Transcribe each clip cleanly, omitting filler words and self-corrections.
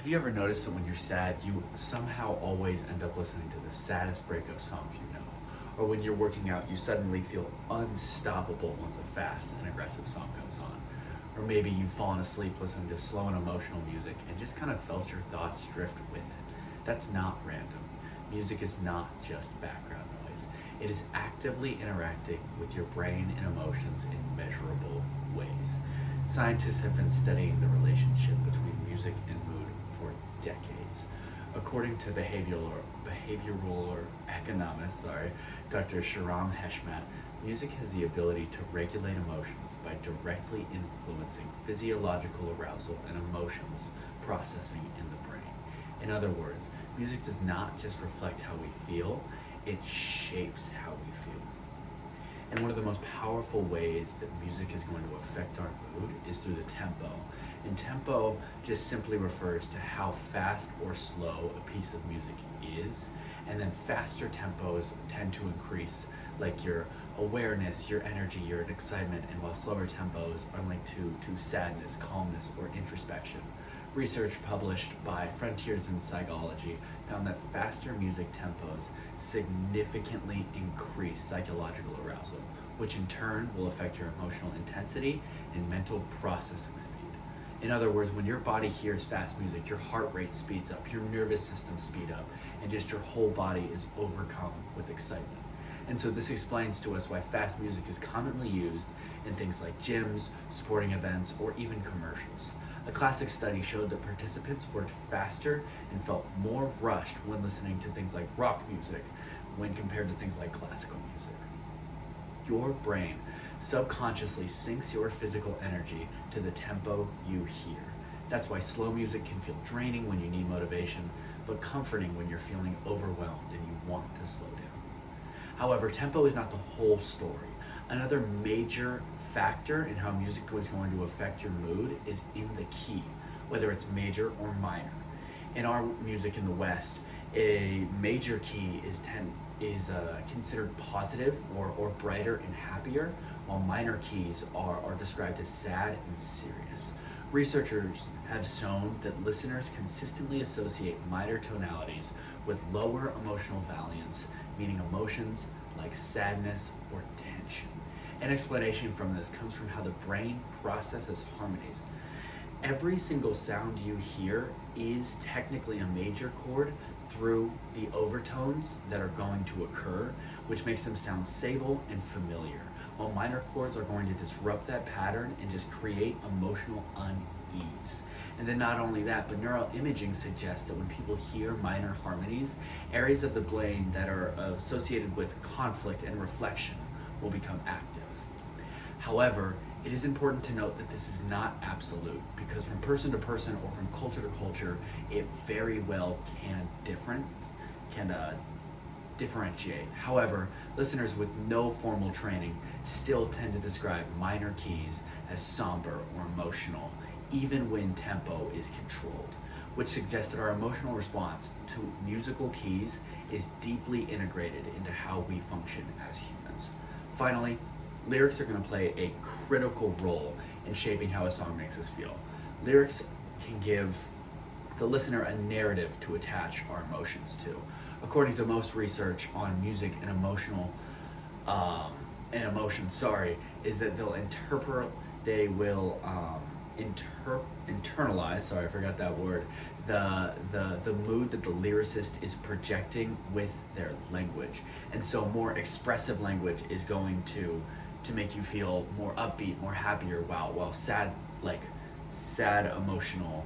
Have you ever noticed that when you're sad, you somehow always end up listening to the saddest breakup songs you know? Or when you're working out, you suddenly feel unstoppable once a fast and aggressive song comes on. Or maybe you've fallen asleep listening to slow and emotional music and just kind of felt your thoughts drift with it. That's not random. Music is not just background noise. It is actively interacting with your brain and emotions in measurable ways. Scientists have been studying the relationship between music and mood for decades. According to behavioral economist, Dr. Shahram Heshmat, music has the ability to regulate emotions by directly influencing physiological arousal and emotions processing in the brain. In other words, music does not just reflect how we feel, it shapes how we feel. And one of the most powerful ways that music is going to affect our mood is through the tempo. And tempo just simply refers to how fast or slow a piece of music is. And then faster tempos tend to increase like your awareness, your energy, your excitement, and while slower tempos are linked to sadness, calmness, or introspection. Research published by Frontiers in Psychology found that faster music tempos significantly increase psychological arousal, which in turn will affect your emotional intensity and mental processing speed. In other words, when your body hears fast music, your heart rate speeds up, your nervous system speeds up, and just your whole body is overcome with excitement. And so this explains to us why fast music is commonly used in things like gyms, sporting events, or even commercials. A classic study showed that participants worked faster and felt more rushed when listening to things like rock music when compared to things like classical music. Your brain subconsciously syncs your physical energy to the tempo you hear. That's why slow music can feel draining when you need motivation, but comforting when you're feeling overwhelmed and you want to slow down. However, tempo is not the whole story. Another major factor in how music is going to affect your mood is in the key, whether it's major or minor. In our music in the West, a major key is considered positive or brighter and happier, while minor keys are described as sad and serious. Researchers have shown that listeners consistently associate minor tonalities with lower emotional valiance, meaning emotions like sadness or tension. An explanation from this comes from how the brain processes harmonies. Every single sound you hear is technically a major chord through the overtones that are going to occur, which makes them sound stable and familiar, while minor chords are going to disrupt that pattern and just create emotional unease. And then not only that, but neuroimaging suggests that when people hear minor harmonies, areas of the brain that are associated with conflict and reflection will become active. However, it is important to note that this is not absolute, because from person to person or from culture to culture, it very well can differentiate. However, listeners with no formal training still tend to describe minor keys as somber or emotional, even when tempo is controlled, which suggests that our emotional response to musical keys is deeply integrated into how we function as humans. Finally, lyrics are going to play a critical role in shaping how a song makes us feel. Lyrics can give the listener a narrative to attach our emotions to. According to most research on music and is that they will internalize, sorry, I forgot that word, the mood that the lyricist is projecting with their language. And so more expressive language is going to make you feel more upbeat, more happier, while sad emotional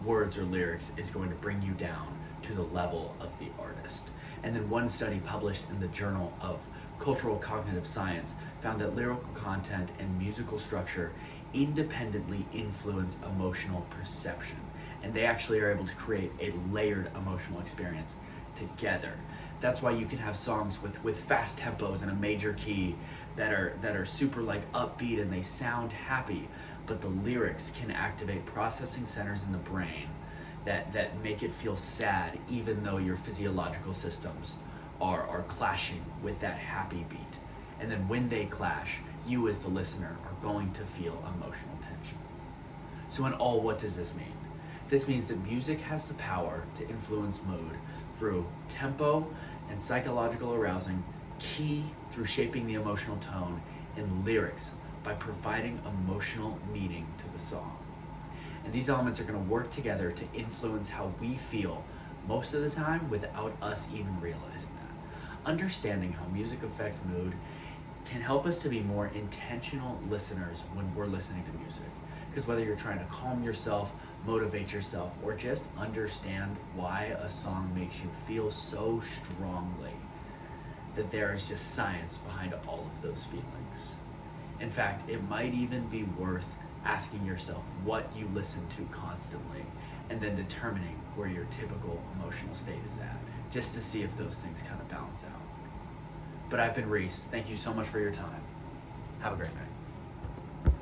words or lyrics is going to bring you down to the level of the artist. And then one study published in the Journal of Cultural Cognitive Science found that lyrical content and musical structure independently influence emotional perception. And they actually are able to create a layered emotional experience together. That's why you can have songs with fast tempos and a major key that are super like upbeat and they sound happy, but the lyrics can activate processing centers in the brain that make it feel sad, even though your physiological systems are clashing with that happy beat. And then when they clash, you as the listener are going to feel emotional tension. So in all, what does this mean? This means that music has the power to influence mood through tempo and psychological arousing, key through shaping the emotional tone, and lyrics by providing emotional meaning to the song. And these elements are going to work together to influence how we feel most of the time without us even realizing that. Understanding how music affects mood can help us to be more intentional listeners when we're listening to music. Because whether you're trying to calm yourself, motivate yourself, or just understand why a song makes you feel so strongly, that there is just science behind all of those feelings. In fact, it might even be worth asking yourself what you listen to constantly and then determining where your typical emotional state is at, just to see if those things kind of balance out. But I've been Reese. Thank you so much for your time. Have a great night.